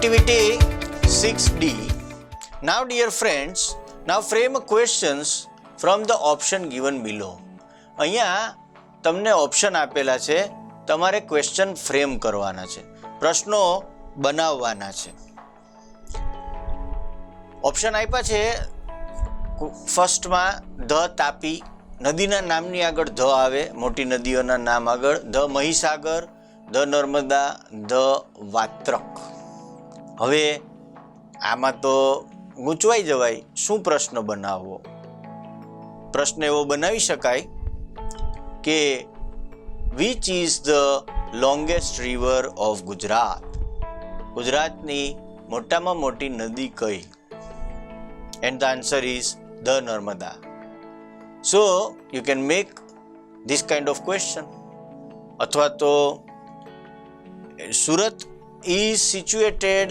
Activity 6D. Now dear friends, now frame questions from the option given below. અહીંયા તમને option આપેલા છે, તમારે ક્વેશ્ચન ફ્રેમ કરવાના છે, પ્રશ્નો બનાવવાના છે. ઓપ્શન આપ્યા છે. ફર્સ્ટમાં ધ તાપી, નદીના નામની આગળ ધ આવે, મોટી નદીઓના નામ આગળ the Mahisagar, the Narmada, the Vatrak. હવે આમાં તો ગૂંચવાઈ જવાય, શું પ્રશ્ન બનાવવો? પ્રશ્ન એવો બનાવી શકાય કે which is the longest river of Gujarat? ગુજરાતની મોટામાં મોટી નદી કઈ? And the answer is the Narmada. So you can make this kind of question. અથવા તો Surat is situated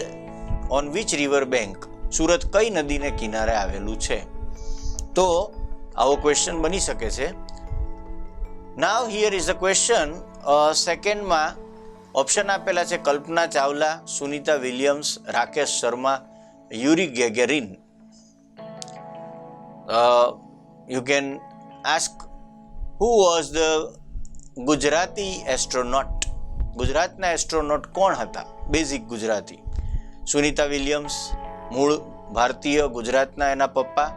on which river bank? Surat કઈ નદીને કિનારે આવેલું છે? તો આવો ક્વેશ્ચન બની શકે છે. Now here is a question. સેકન્ડમાં ઓપ્શન આપેલા છે Kalpana Chawla, Sunita Williams, Rakesh Sharma, Yuri Gagarin. You can ask who was the Gujarati astronaut? ગુજરાતના એસ્ટ્રોનોટ કોણ હતા? બેઝિક ગુજરાતી. સુનિતા વિલિયમ્સ, મૂળ ભારતીય, ગુજરાતના એના પપ્પા.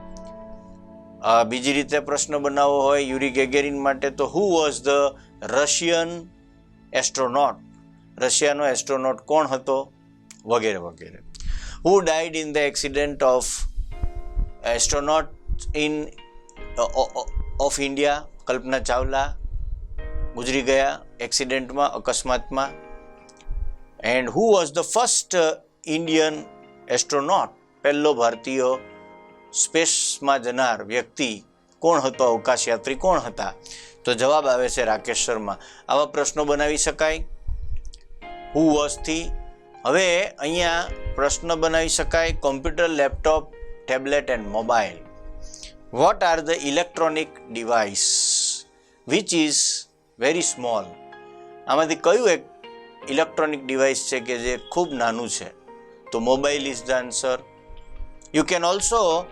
બીજી રીતે પ્રશ્ન બનાવવો હોય યુરી ગેગેરિન માટે તો who was the Russian astronaut? રશિયાનો એસ્ટ્રોનોટ કોણ હતો? વગેરે વગેરે. Who died in the accident of astronaut in of India? Kalpana Chawla ગુજરી ગયા એક્સિડન્ટમાં, અકસ્માતમાં. And who was the first Indian astronaut? પહેલો ભારતીય સ્પેસમાં જનાર વ્યક્તિ કોણ હતો? અવકાશયાત્રી કોણ હતા? તો જવાબ આવે છે રાકેશ શર્મા. આવા પ્રશ્નો બનાવી શકાય હુ વોઝથી. હવે અહીંયા પ્રશ્ન બનાવી શકાય computer, laptop, tablet and mobile. What are the electronic device which is very small? આમાંથી કયું એક ઇલેક્ટ્રોનિક ડિવાઇસ છે કે જે ખૂબ નાનું છે? તો mobile is the answer. You can also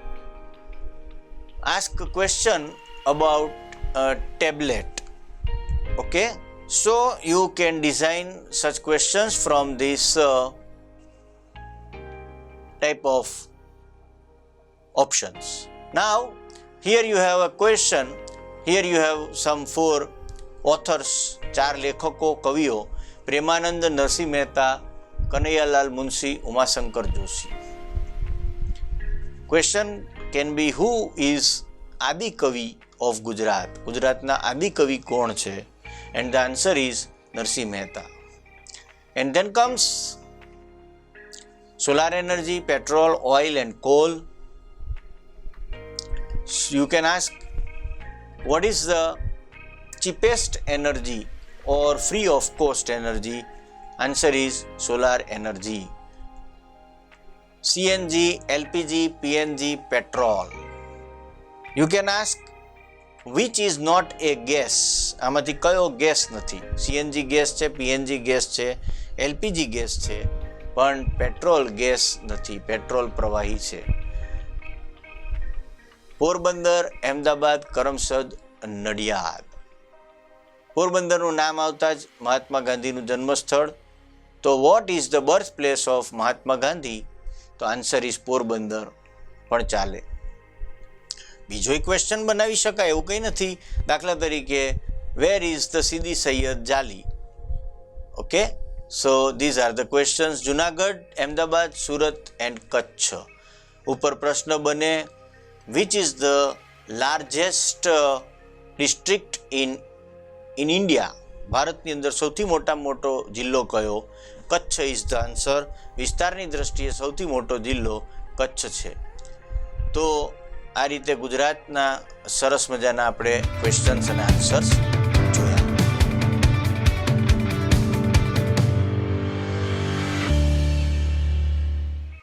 ask a question about a tablet. Okay, so you can design such questions from this type of options. Now here you have a question. Here you have some 4 authors, 4 લેખકો, કવિઓ: Premanand, Narsinh Mehta, Kanaiyalal Munshi, Umashankar Joshi. Question can be who is આદિ કવિ of Gujarat? ગુજરાતના આદિ કવિ કોણ છે? and the answer is Narsinh Mehta. and then comes solar energy, petrol, oil and coal. You can ask what is the cheapest energy or free of cost energy? Answer is solar energy. CNG, LPG, PNG, petrol. You can ask which is not a gas? આમાંથી કયો gas નથી? CNG gas છે, PNG gas છે, LPG gas છે, પણ petrol gas નથી, petrol પ્રવાહી છે. પોરબંદર, અહેમદાબાદ, કરમસદ, નડિયાદ. પોરબંદરનું નામ આવતા જ મહાત્મા ગાંધીનું જન્મસ્થળ. તો what is the birth place of Mahatma Gandhi? તો આન્સર ઇઝ પોરબંદર પણ ચાલે. બીજો ક્વેશ્ચન બનાવી શકાય, એવું કંઈ નથી. દાખલા તરીકે where is the Sidi Saiyyed Jali? Okay, so these are the questions. Junagadh, Ahmedabad, Surat and Kutch. ઉપર પ્રશ્ન બને which is the largest district in India? ભારતની અંદર સૌથી મોટામાં મોટો જિલ્લો કયો? Kutch is the answer. વિસ્તારની દ્રષ્ટિએ સૌથી મોટો જિલ્લો કચ્છ છે. તો આ રીતે ગુજરાતના સરસ મજાના આપણે ક્વેશ્ચન્સ અને આન્સર્સ